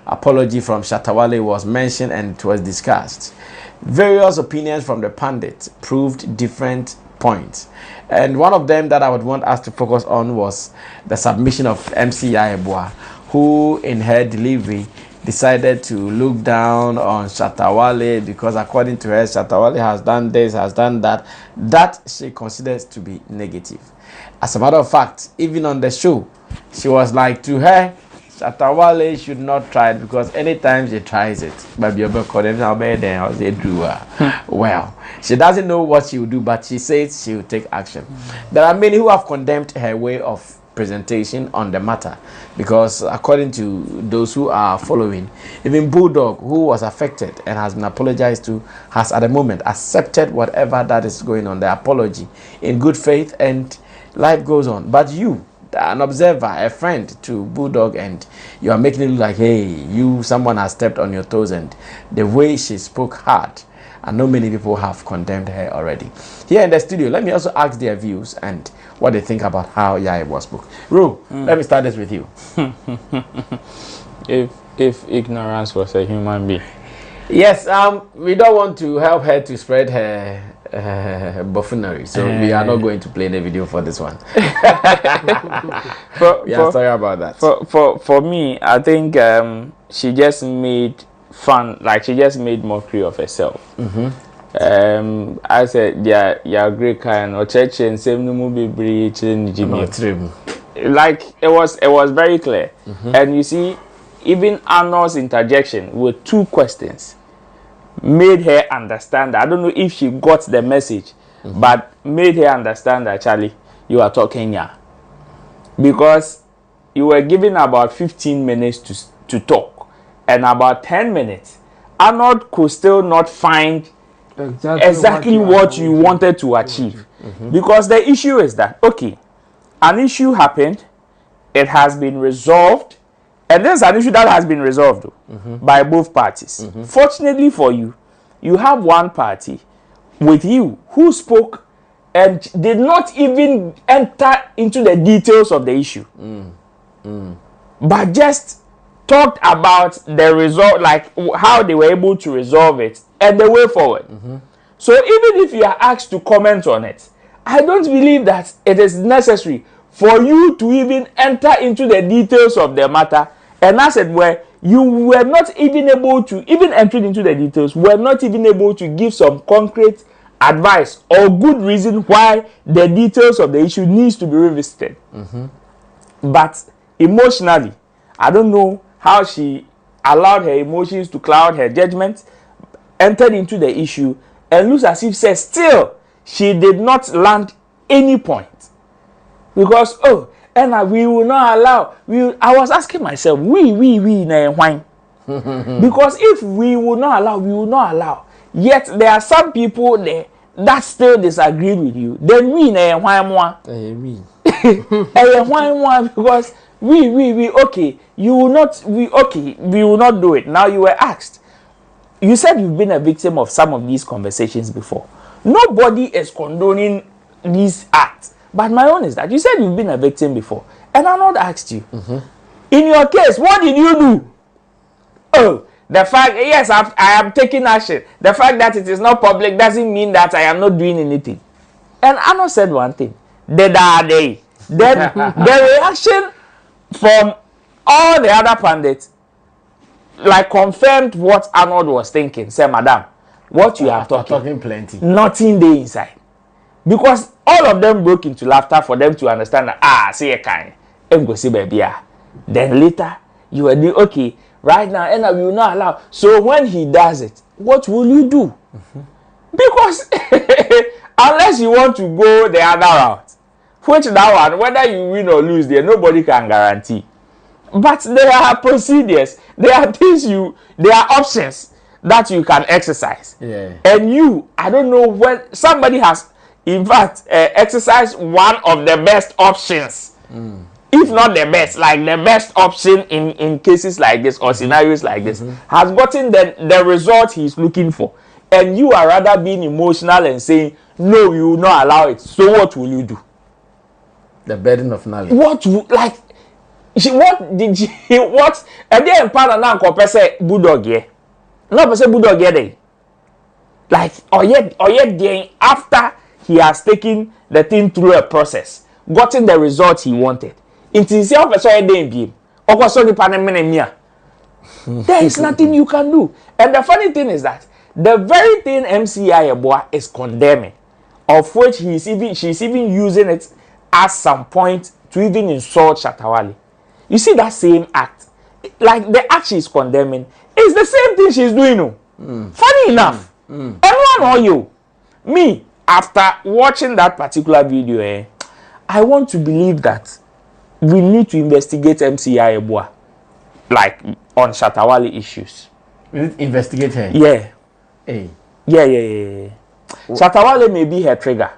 apology from Shatta Wale was mentioned and it was discussed. Various opinions from the pundits proved different points. And one of them that I would want us to focus on was the submission of MC Yeboah, who in her delivery decided to look down on Shatta Wale because according to her, Shatta Wale has done this, has done that. That she considers to be negative. As a matter of fact, even on the show, she was like, to her, Shatta Wale should not try it because anytime she tries it, well, she doesn't know what she will do, but she says she will take action. There are many who have condemned her way of presentation on the matter because according to those who are following, even Bulldog, who was affected and has been apologized to, has at the moment accepted whatever that is going on, the apology, in good faith, and life goes on. But you, an observer, a friend to Bulldog, and you are making it look like, hey, someone has stepped on your toes, and the way she spoke hard, I know many people have condemned her already. Here in the studio, let me also ask their views and what they think about how Yeboah spoke. Ru, let me start this with you. If ignorance was a human being. Yes, we don't want to help her to spread her buffoonery, so we are not going to play the video for this one. Sorry about that. For me, I think she just made fun, like she just made mockery of herself. I said, yeah, great kind of church and same no more be like it was very clear. And you see, even Arnold's interjection with two questions made her understand that. I don't know if she got the message, but made her understand that, Charlie, you are talking here. Because you were given about 15 minutes to talk, and about 10 minutes, Arnold could still not find exactly what you wanted to achieve. Because the issue is that, okay, an issue happened, it has been resolved, and there's an issue that has been resolved by both parties. Fortunately for you, you have one party with you who spoke and did not even enter into the details of the issue, but just talked about the result, like how they were able to resolve it and the way forward. So even if you are asked to comment on it, I don't believe that it is necessary for you to even enter into the details of the matter. And as it were, you were not even able to, even entering into the details, were not even able to give some concrete advice or good reason why the details of the issue needs to be revisited. But emotionally, I don't know how she allowed her emotions to cloud her judgment, entered into the issue, and looks as if says still she did not land any point. Because and we will not allow. I was asking myself, we why? Because if we will not allow, we will not allow. Yet there are some people there that still disagree with you. Then we why more? Because we okay. You will not. We will not do it. Now you were asked. You said you've been a victim of some of these conversations before. Nobody is condoning these acts. But my own is that you said you've been a victim before. And Arnold asked you, in your case, what did you do? Oh, the fact, yes, I am taking action. The fact that it is not public doesn't mean that I am not doing anything. And Arnold said one thing. Then the reaction from all the other pundits like confirmed what Arnold was thinking. Say, madam, what you are talking plenty. Nothing there inside. Because all of them broke into laughter for them to understand that, say a kind. Go see baby. Then later, you will do, okay, right now, and I will not allow. So when he does it, what will you do? Because unless you want to go the other route, which that one, whether you win or lose there, nobody can guarantee. But there are procedures, there are things there are options that you can exercise. And I don't know when somebody has, in fact, exercise one of the best options, if not the best, like the best option in cases like this or scenarios like this, has gotten the result he's looking for. And you are rather being emotional and saying, no, you will not allow it. So what will you do? The burden of knowledge. what did she what and then partner now ko say bulldog here. No say bulldog here dey. Like or yet then after he has taken the thing through a process, gotten the result he wanted. It is your person dey be. Okoso the partner mia. There is nothing you can do. And the funny thing is that the very thing MCUA is condemning, of which she's even using it at some point to even insult Shatta Wale. You see that same act, like the act she's condemning, is the same thing she's doing. Funny enough, anyone or you, me, after watching that particular video, I want to believe that we need to investigate MCUA, like on Shatta Wale issues. We need to investigate her. Yeah. Hey. Yeah. Shatta Wale may be her trigger.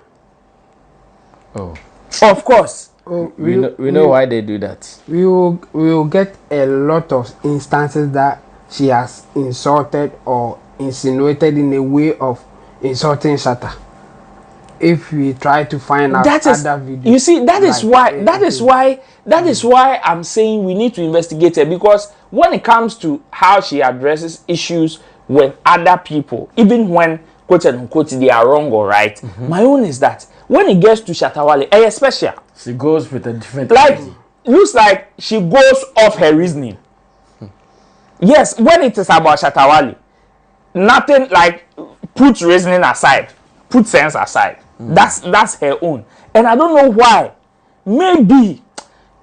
Oh. Of course. Oh, we know why they do that. We will get a lot of instances that she has insulted or insinuated in a way of insulting Shatta. If we try to find out other videos. You see, that is why I'm saying we need to investigate her, because when it comes to how she addresses issues with other people, even when quote and unquote they are wrong or right, my own is that when it gets to Shatta Wale, especially she goes with a different energy. Looks like she goes off her reasoning. Yes, when it is about Shatta Wale, nothing like put reasoning aside, put sense aside. That's her own. And I don't know why. Maybe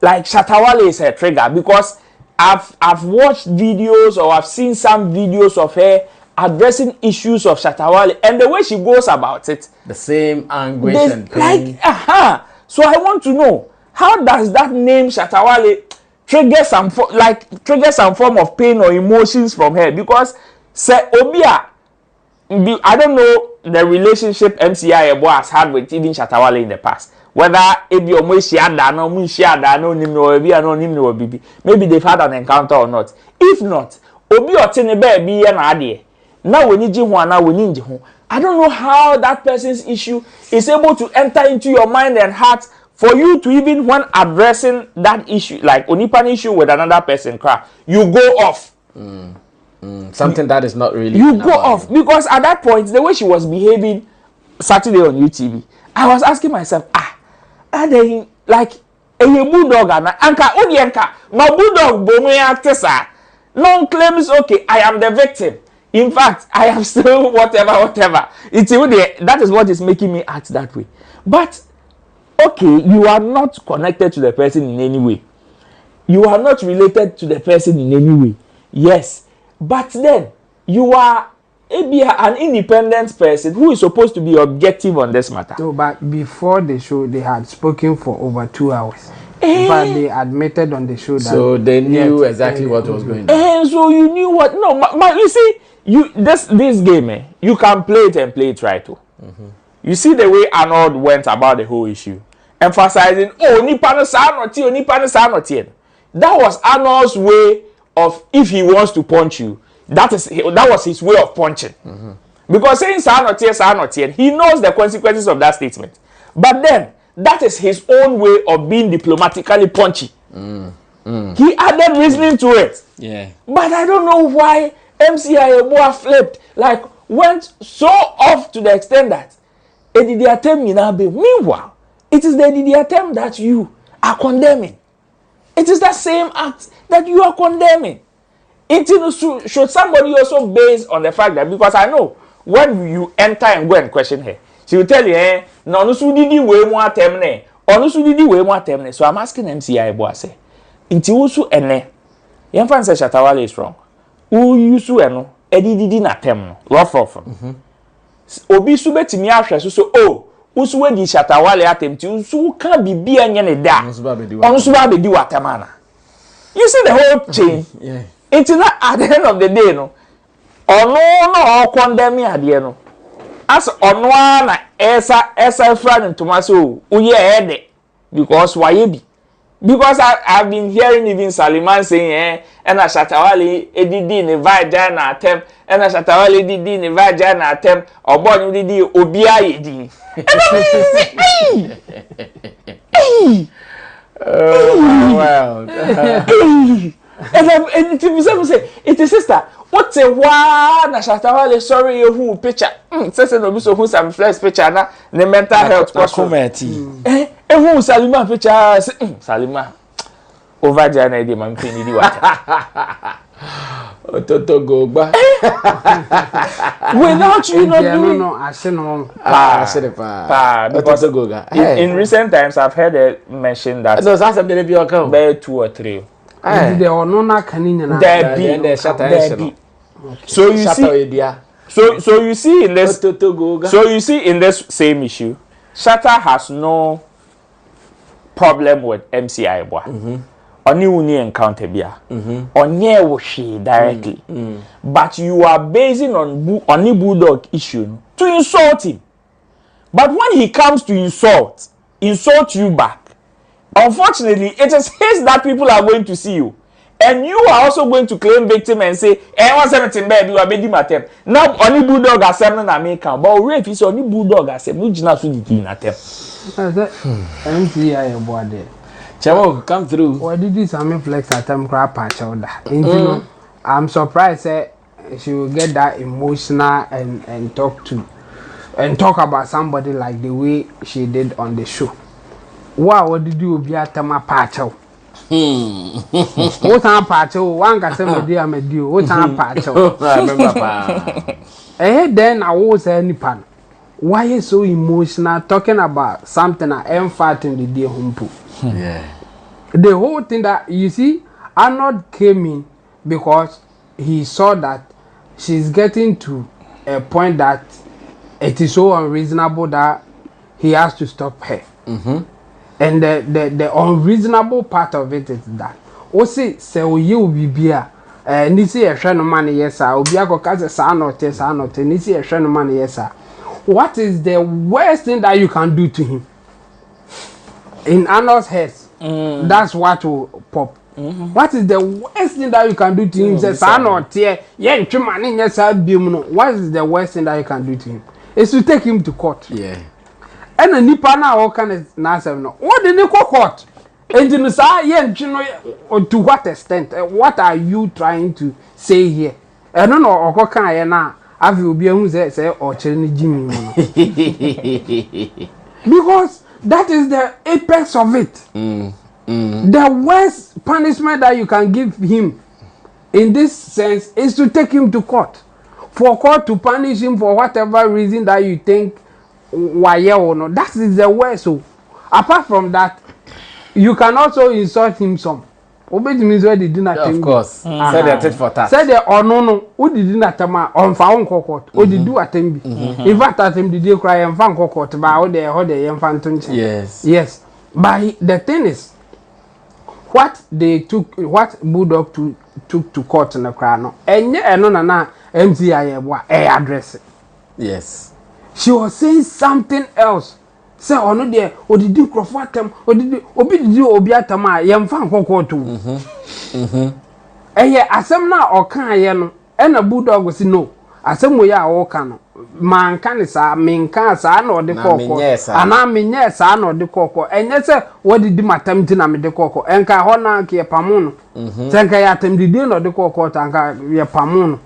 like Shatta Wale is her trigger, because I've watched videos or I've seen some videos of her addressing issues of Shatta Wale, and the way she goes about it, the same anguish and pain. Like, so I want to know, how does that name Shatta Wale trigger some form of pain or emotions from her? Because say Obia, I don't know the relationship MCUA has had with even Shatta Wale in the past. Whether maybe they've had an encounter or not. If not, Obi Otinebe be an idea. Now we need you, now we need you. I don't know how that person's issue is able to enter into your mind and heart for you to even, when addressing that issue, like Onipan issue with another person, you go off. Something that is not really. You go off because at that point, the way she was behaving Saturday on UTV, I was asking myself, are they like a bulldog and anka odienka? No bulldog bomu no claims okay, I am the victim. In fact, I am still whatever. That is what is making me act that way. But okay, you are not connected to the person in any way. You are not related to the person in any way. Yes. But then you are an independent person who is supposed to be objective on this matter. No, but before the show, they had spoken for over 2 hours. But they admitted on the show that. So they knew exactly what was going on. And so you knew what? No, you see, this game, you can play it and play it right too. You see the way Arnold went about the whole issue, emphasizing, that was Arnold's way of, if he wants to punch you, that was his way of punching. Because saying he knows the consequences of that statement. But then that is his own way of being diplomatically punchy. He added reasoning to it. Yeah. But I don't know why MCUA flipped, like went so off to the extent that meanwhile, it is the attempt that you are condemning. It is that same act that you are condemning. Should somebody also base on the fact that, because I know when you enter and go and question her, she will tell you, no, so I'm asking MCUA, say, inti usu ene, yemfa say Shatta Wale is wrong. Usu eno, edidi na tem no, rough. Obi su betimi ahwe so usu we di Shatta Wale atem ti usu ka bibia nye ne da. Onu su ba be di watemana. You see the whole chain. Yeah. It's not at the end of the day, no. No condemn ade no. As ono na esa friend Tomaso, uye ede because why be? Because I've been hearing even Saliman saying, and Shatta Wale edidi ne vagina atem, and Shatta Wale edidi ne vagina atem, or born edidi obia yedi. Well. And people say, it is sister. What's a one? Shatta Wale, sorry, who picture? Says no, who SammyFlex picture na the mental health comment. Who Salima picture? Salima. Over there, I did my penny. Toto go back. Without you not doing. No, I say no. I said because in recent times, I've heard it mentioned that. No, that's a baby or come. There 2 or 3. There are no canina. So you see, so you see in this, so you see in this same issue, Shatta has no problem with MCUA. Only uni encounter bia. Onye woshi directly. But you are basing on the Bulldog issue to insult him. But when he comes to insult you back, unfortunately, it is his that people are going to see you. And you are also going to claim victim and say, what's everything bad? You are making my temp. Now, only Bulldog has seven American. But if it's only Bulldog has seven, you not really doing that temp. MCUA body. Chamo, come through. What did this SammyFlex attempt crap patch on that? I'm surprised she will get that emotional and talk about somebody like the way she did on the show. Wow, what did you be at my patch? What's on patch? One can say, my dear, my dear, what's on patch? I remember. Then I was any pan. Why is so emotional talking about something I am fighting the dear humpu? Yeah. The whole thing that you see, Arnold came in because he saw that she's getting to a point that it is so unreasonable that he has to stop her. And the unreasonable part of it is that Osi say you be beer. Nisi a friend of money, yes, sir. Obiako kaze sa not nisi a friend of money, yes, sir. What is the worst thing that you can do to him? In Arnold's head, that's what will pop. What is the worst thing that you can do to him? Says Arnold, what is the worst thing that you can do to him? Is to take him to court. Yeah. And a nipa na all kind of nasa no. What did they call court? And you know, to what extent? What are you trying to say here? I don't know. Or can na have you be who say or Chinese Jimmy? Because that is the apex of it. The worst punishment that you can give him in this sense is to take him to court. For court to punish him for whatever reason that you think why or no. That is the worst. So apart from that, you can also insult him some. Obey means where they didn't Of course. Said they tit for tat. Said they or no, who didn't attempt on found court. Or did do attempt. In fact, attempt did you cry and found court about the infant. Yes. Yes. But the thing is, what Bulldog took to court in the crown, and yet no MCUA address it. Yes. She was saying something else. Say no there, or did you crofat them, or did you obiatama, yam fan court too. And yet, as some now or can yano, and a Bulldog was no, as some way are all can. Man can sa, mean can sa, no the coco, and I mean yes, I know the coco, and yes, what did you attempt to name the coco, and Kahona kia pamono. Thank I attempt the dinner the coco, and ya pamono.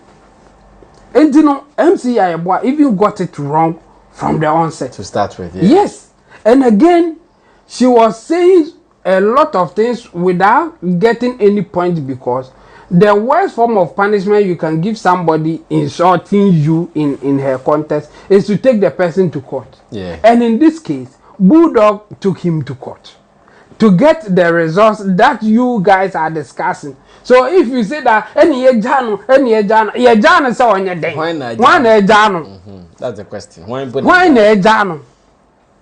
And you know, MCUA, if you got it wrong from the onset. To start with, yes. And again, she was saying a lot of things without getting any point because the worst form of punishment you can give somebody insulting you in her context is to take the person to court. Yeah. And in this case, Bulldog took him to court to get the results that you guys are discussing. So if you say that any jano so on your day. Why jano? That's the question. Why jano?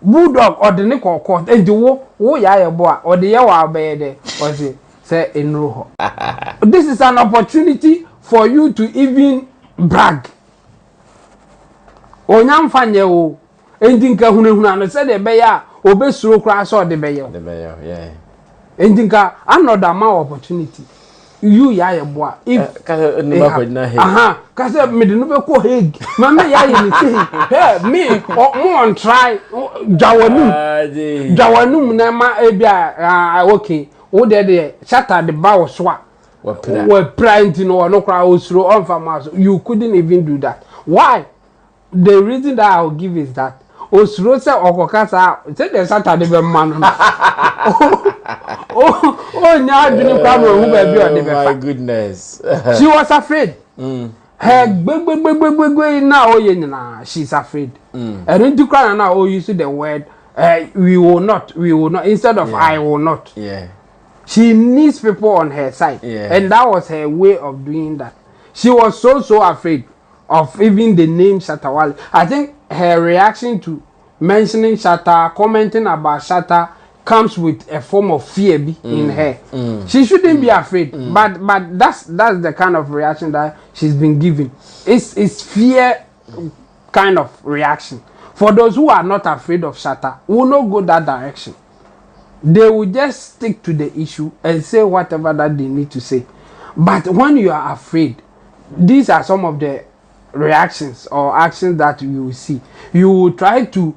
Bulldog or the nickel court and do yeboah or the yawa bed or say in Roho. This is an opportunity for you to even brag. Onyam fanye o endinka hunehuna say the beya obesuro crash or the beyo. The beyo, yeah. Endinka another more opportunity. you ya yeboah if Kasa nuba ko na he. Kasa me de no be ko heg mama ya ye ni say hey me mo on try jawanum na ma e bia okay wo de Shatta the ba wo so a we print no no kra osuro on farmers you couldn't even do that. Why? The reason that I'll give is that osuro se okokasa say the Shatta the be man nya adwini kwa mo hu ba bi o de be fa. My goodness. She was afraid. Her gbegbegbegbegbegbe na oye nyina she's afraid. And do cry na o use the word we will not instead of I will not. Yeah. She needs people on her side. Yeah. And that was her way of doing that. She was so afraid of even the name Shatta Wale. I think her reaction to mentioning Shatta, commenting about Shatta comes with a form of fear in her. She shouldn't be afraid, but that's the kind of reaction that she's been given. It's fear kind of reaction. For those who are not afraid of Shatta, will not go that direction. They will just stick to the issue and say whatever that they need to say. But when you are afraid, these are some of the reactions or actions that you will see. You will try to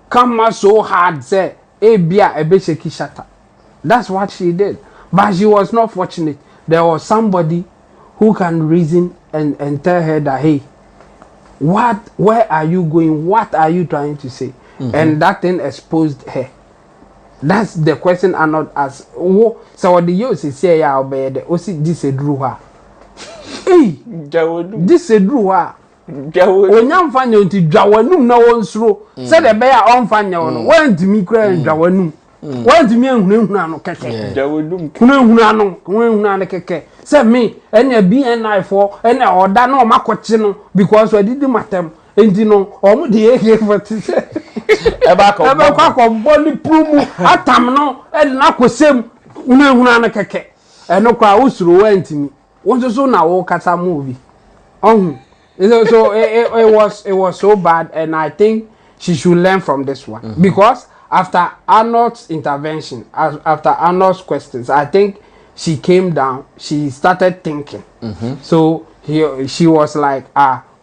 come out so hard, say, Shatta. That's what she did. But she was not fortunate. There was somebody who can reason and tell her that, hey, where are you going? What are you trying to say? And that thing exposed her. That's the question Arnold asked. So what the you say ya obey the osi this a drew her. Hey, this a drew her. Onyam fanya nti dwawanum na wonsro said the bear on fanya no wan timi kra dwawanum wan timi ehunu ano keke dwawanum ehunu ano keke say me enya BNI for enya oda na o makoche no because we did matem enti no omu de AK47 eba ko body prumu atam no e na kosem ehunu ano keke eno kwa usuro wan timi wonso na wo kata movie so it was so bad, and I think she should learn from this one because after Arnold's intervention, after Arnold's questions, I think she came down. She started thinking. So she was like,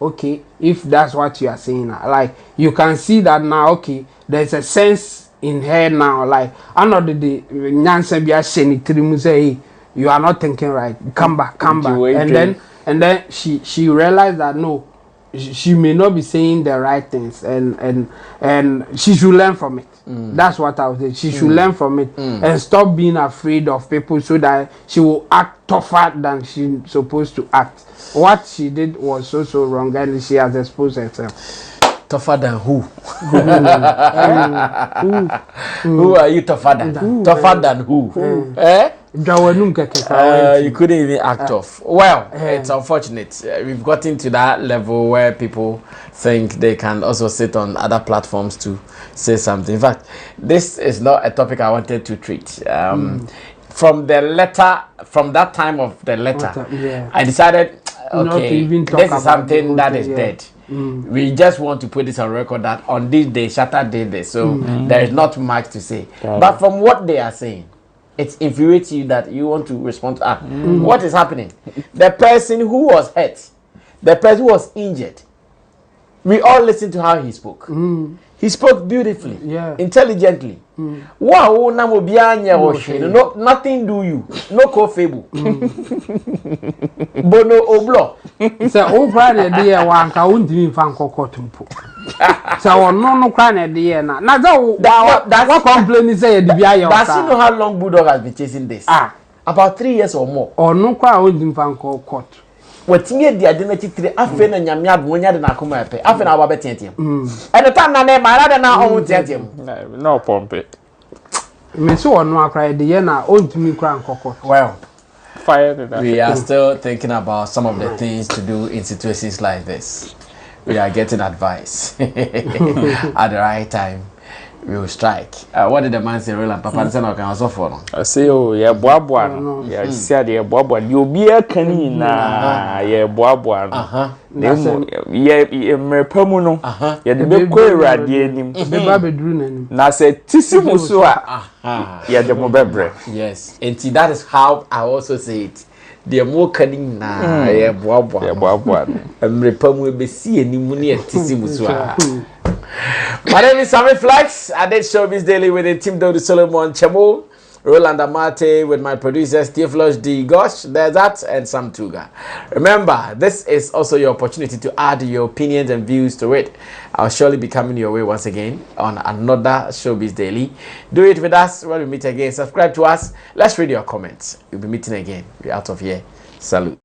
okay, if that's what you are saying, like you can see that now. Okay, there's a sense in her now. Like Arnold the Nyanse biya sheni trimu say, hey, you are not thinking right. Come back, and then she realized that no, she may not be saying the right things, and she should learn from it. That's what I would say. She should learn from it and stop being afraid of people, so that she will act tougher than she's supposed to act. What she did was so wrong, and she has exposed herself. Tougher than who? Who are you tougher than? Tougher than who? You couldn't even act off. Well, it's unfortunate. We've gotten to that level where people think they can also sit on other platforms to say something. In fact, this is not a topic I wanted to treat. From the letter, from that time of the letter, I decided, okay, this is something that is dead. We just want to put this on record that on this day, Shatta did this. So there is not much to say. But from what they are saying, it's infuriating you that you want to respond to what is happening. The person who was hurt, the person who was injured, we all listened to how he spoke. He spoke beautifully, intelligently. Wow, no, nothing do you, no co-fable. Bono oblo. So all Friday dear one can't even find cocotumpo. So no crying dear na. Now that what complaint is say the BIA. Does you know how long Bulldog has been chasing this? About 3 years or more. Or no cry won't even find court. What near the identity 3 afen and yamia when you're na kuma pe afen our betentium. And the time na name my rather now on tentium. No pompe. Me so no cry the year na own to me cry court. Well, fire we are still thinking about some of the things to do in situations like this. We are getting advice at the right time. We will strike. What did the man say? Roland Papa said, "I can also follow." I say, "Oh, yeah, boaboa. Yeah, said yeah, boaboa. You be a canny na yeah, boaboa. Yeah, me permuno. Yeah, the big queer nim. The baby drew na say tisimusua. Yeah, the mobebre. Yes, and see that is how I also say it. The more cunning na yeboah. Mrepamu be see any money at Tissimuswa. My name is SammyFlex. I did Showbiz Daily with the team Dodi Solomon Chamo, Roland Amate with my producer Steve Flush D. Gosh, there's that, and Sam Tuga. Remember, this is also your opportunity to add your opinions and views to it. I'll surely be coming your way once again on another Showbiz Daily. Do it with us when we meet again. Subscribe to us. Let's read your comments. We'll be meeting again. We're out of here. Salute.